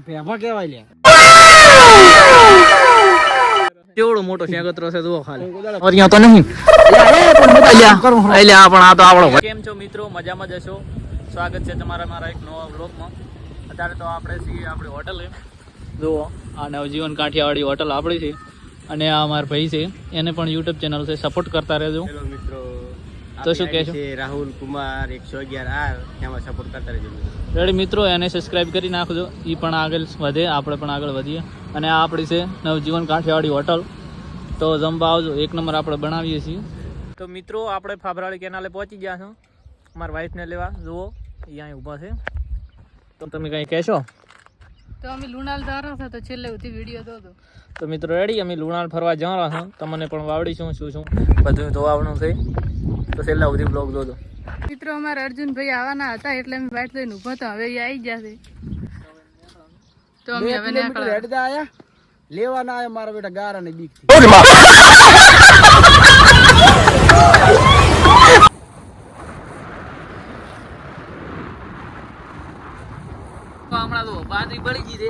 ભેભા કેવાય લે કેવડો મોટો શેગતરો છે જુઓ ખાલી અહીંયા તો નહીં અલ્યા પણ આ તો આવડો કેમ છો મિત્રો મજામાં જ હશો સ્વાગત છે તમારા મારા એક નવા વ્લોગમાં અત્યારે તો આપણે છીએ આપણી હોટલે જુઓ આ નવજીવન કાઠિયાવાડી હોટલ આપણી છે અને આ અમારા ભાઈ છે એને પણ યુટ્યુબ ચેનલ છે સપોર્ટ કરતા રહેજો મિત્રો તો શું કહેશો રાહુલ કુમાર 111R એમાં સપોર્ટ કરતા રહેજો રેડી મિત્રો એને સબસ્ક્રાઇબ કરી નાખજો એ પણ આગળ વધે આપણે પણ આગળ વધીએ અને આ આપણી છે નવજીવન કાઠિયાવાડી હોટલ તો જમવા આવજો એક નંબર આપણે બનાવીએ છીએ તો મિત્રો આપણે ફાબરાળી કેનાલે પહોંચી ગયા છો મારા વાઈફને લેવા જુઓ અહીંયા ઊભા છે તો તમે કંઈ કહેશો તો અમે લુણાલ ધારા હતા તો છેલ્લે સુધી વિડીયો દો તો મિત્રો રેડી અમે લુણાલ ફરવા જવાના છો તમને પણ વાવડીશું શું બધું ધોવાવાનું છે તો છેલ્લા સુધી બ્લોગ જોજો મિત્રો અમારા અર્જુનભાઈ આવવાના હતા એટલે અમે વાટ લઈને ઊભા તો હવે એ આવી જશે તો અમે હવે હેડતા આયા લેવાના આયા મારા બેટા ગારા ને બીક હમણાં તો બાજરી બળી ગઈ છે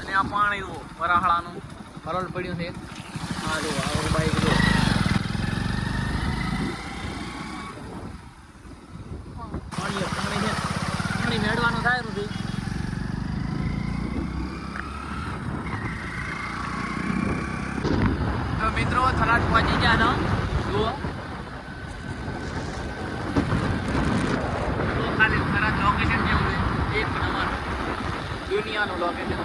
અને આ પાણી જુઓ વરાહળાનું હરોળ પડ્યું છે હા જુઓ આ બાઈક જુઓ પાણી મેળવાનું થાય નથી તો મિત્રો થરાદ પહોંચી ગયા હતા જુઓ ખાલી થરાદ લોકેશન કેવું છે એક નંબર દુનિયાનું લોકેશન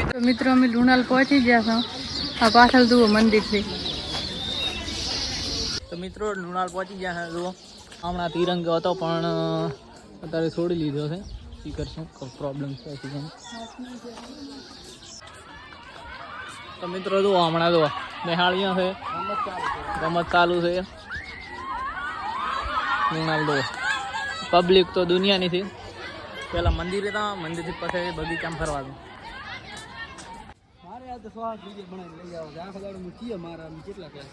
તો મિત્રો અમે લુણાલ પહોંચી ગયા છો આ પાછળ જુઓ મંદિર છે તો મિત્રો લુણાલ પહોંચી ગયા છે જુઓ હમણાં તિરંગો હતો પણ અત્યારે છોડી લીધો છે શું કરશું પ્રોબ્લેમ છે તો મિત્રો જુઓ હમણાં જુઓ નિહાળીઓ છે રમત ચાલુ છે લુણાલ જુઓ પબ્લિક તો દુનિયાની છે પેલા મંદિર હતા મંદિરથી પછી બગીચામાં ફરવાનું મારે આ તો સ્વાદ વિડિયો બનાવીને લઈ આવો આખો દાડો મૂકીએ મારા કેટલા ક્લાસ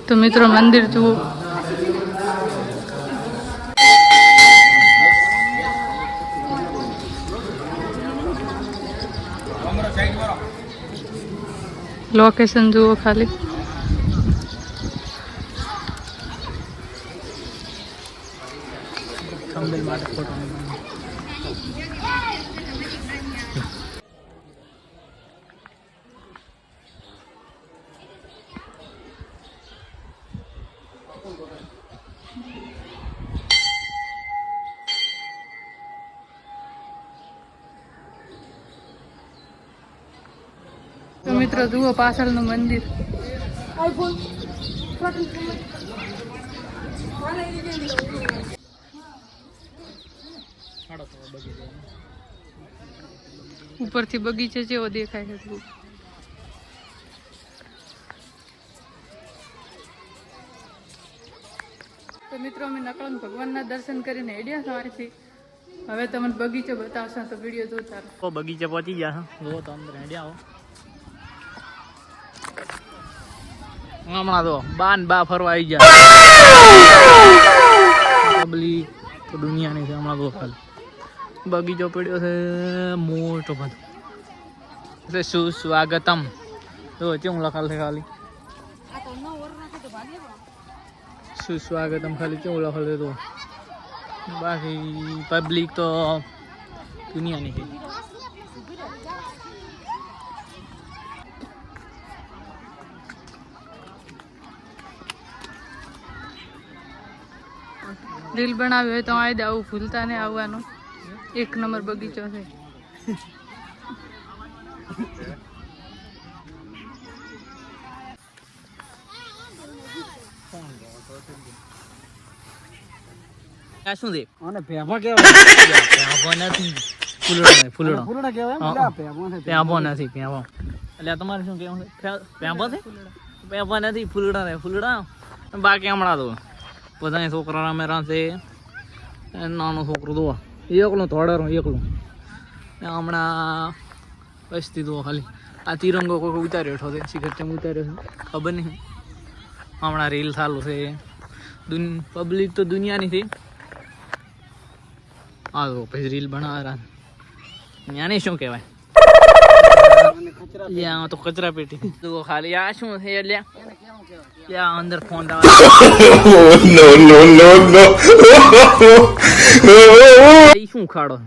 તો મિત્રો મંદિર જુઓ લોકેશન જુઓ ખાલી થંબનેલ માટે ફોટો તો મિત્રો જુઓ પાછળનું મંદિર ઉપરથી બગીચો જેવો દેખાય છે જુઓ તો મિત્રો અમે નકળન ભગવાનના દર્શન કરીને હેડ્યા સવારથી હવે તમને બગીચો બતાવશો તો વિડીયો જોતા રહો બગીચે પહોંચી ગયા જુઓ તો અંદર હેડ્યા આવો હમણાં તો બા ફરવા આવી ગયા પબ્લિક તો દુનિયાની છે હમણાં તો ખાલી બગીચો પડ્યો છે મોટો બધો એટલે સુસ્વાગતમ તો કેવું લખાલ છે ખાલી સુસ્વાગતમ ખાલી કેવું લખાલ છે તો બાકી પબ્લિક તો દુનિયાની છે રીલ બનાવી હોય તો આવી આવું ભૂલતા ને આવવાનું એક નંબર બગીચો છે આ શું છે અને ભેભા કેવાય ભેભો નથી ફૂલડા ફૂલડા કેવાય એટલે ભેભા છે ભેભો નથી ભેભો એટલે તમારે શું કેવું છે ભેભો છે ભેભો નથી ફૂલડા બાકી હમણાં તો બધાય છોકરા રમે છે નાનો છોકરો દો એકલું થોડારું એકલું હમણાં વસ્તી દો ખાલી આ તિરંગો કોઈ ઉતાર્યો હતો શિખર ચમ ઉતાર્યો છે ખબર નહીં હમણાં રીલ ચાલુ છે પબ્લિક તો દુનિયાની થી આ તો પછી રીલ બનાવવા ત્યાંને શું કહેવાય યા તો કચરા પેટી તો ખાલી આ શું છે લ્યા અંદર ફોન નો શું ખાડો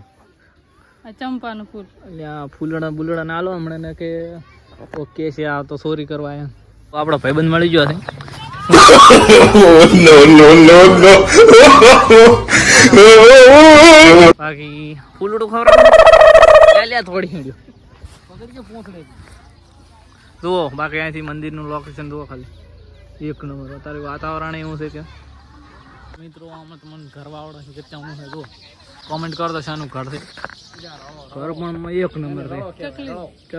ચંપાનું ફૂલ લ્યા ફૂલડા બુલડા ના લો હમણાં ને કે ઓકે છે આ તો ચોરી કરવા આવ્યા આપણો ભાઈબંધ મળી ગયો છે બાકી ફૂલડું ખવડાવ થોડી જુઓ બાકી અહીંથી મંદિરનું લોકેશન જુઓ ખાલી એક નંબર અત્યારે વાતાવરણ એવું છે કે મિત્રો આમાં તમને ઘરવાળો છે કેટલા છે જુઓ કોમેન્ટ કરતો શાનું ઘર છે ઘર પણ એક નંબર છે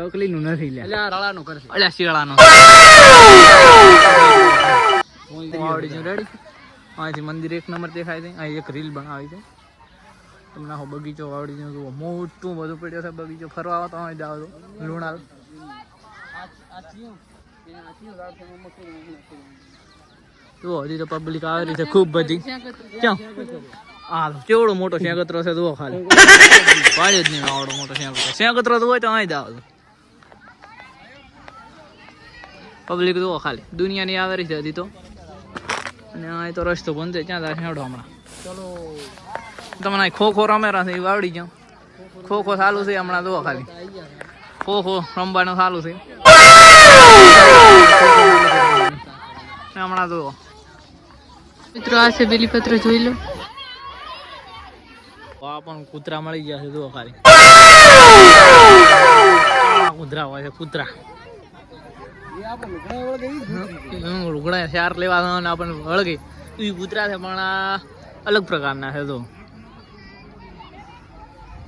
ચકલીનું નથી લ્યા રળાનું કરશે અલ્યા શિયાળાનું રેડી અહીંથી મંદિર એક નંબર દેખાય છે અહીં એક રીલ બનાવી છે તમને આખો બગીચો વાવડી જુઓ મોટું બધું પડ્યો છે બગીચો ફરવા આવો તો અહીં જાવ તો લુણાલ જુઓ હજી તો પબ્લિક આવેલી છે ખૂબ બધી ક્યાં હા કેવડો મોટો શેગત્રો છે જુઓ ખાલી પાડ્યો જ નહીં આવડો મોટો શેગત્રો તો હોય તો અહીં જાવ પબ્લિક જુઓ ખાલી દુનિયાની આવેલી છે હજી તો અને અહીં તો રસ્તો બંધ છે ક્યાં જાય હેડો હમણાં ચલો તમને ખો ખો રમેરા છે એ વાવડી જાઉં ખો ખો ચાલુ છે હમણાં જુઓ ખાલી ખો ખો રમવાનું ચાલુ છે હમણાં જુઓ મિત્રો આ છે બેલીપત્ર જોઈ લો આ પણ કૂતરા મળી ગયા છે જુઓ ખાલી કૂતરા હોય છે કૂતરા લુગડા ચાર લેવા આપણને વળગી એ કૂતરા છે પણ આ અલગ પ્રકારના છે તો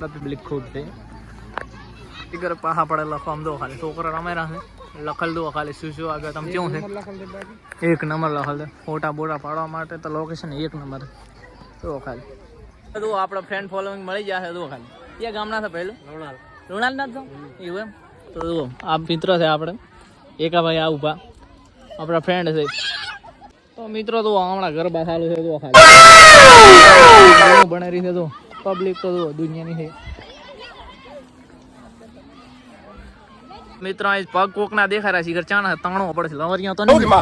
પબ્લિક ખૂબ છે સ્ટીકર પાહા પડેલા આમ દો ખાલી છોકરા રમેરા છે લખલ દો ખાલી શું શું આગળ તમે કેવું છે એક નંબર લખલ છે ફોટા બોટા પાડવા માટે તો લોકેશન એક નંબર તો ખાલી બધું આપણો ફ્રેન્ડ ફોલોઈંગ મળી જશે તો ખાલી ક્યાં ગામના છે પહેલું લુણાલ ના છો એવું એમ તો જુઓ આ મિત્ર છે આપણે એકા ભાઈ આ ઉભા આપણા ફ્રેન્ડ છે તો મિત્રો તો હમણાં ગરબા ચાલુ છે તો ખાલી બનાવી છે તો પબ્લિક તો દુનિયાની છે મિત્રો અહીં પગ કોક ના દેખાય રહ્યા શિખર ચાના તાણવો પડશે લવરિયા તો નહીં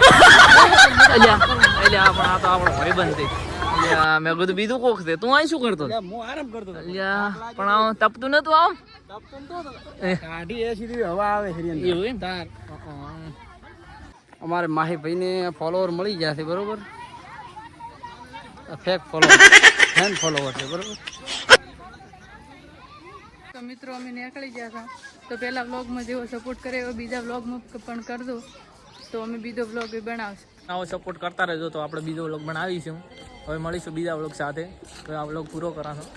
આ તો આપણો ભાઈબંધ છે મેં કીધું બીજું કોક છે તું અહીં શું કરતો હું આરામ કરતો હતો પણ આમ તપતું નતું આમ કાઢી એ સીધી હવા આવે છે એવું એમ તાર અમારે માહી ભાઈને ફોલોવર મળી ગયા છે બરોબર ફેક ફોલોવર ફેન ફોલોવર છે બરોબર તો મિત્રો અમે નીકળી ગયા હતા તો પહેલા વ્લોગમાં જેવો સપોર્ટ કરે એવો બીજા વ્લોગમાં પણ કરજો તો અમે બીજો વ્લોગ બનાવશું આવો સપોર્ટ કરતા રહેજો તો આપણે બીજો વ્લોગ બનાવીશું હવે મળીશું બીજા વ્લોગ સાથે તો આ વ્લોગ પૂરો કરાશું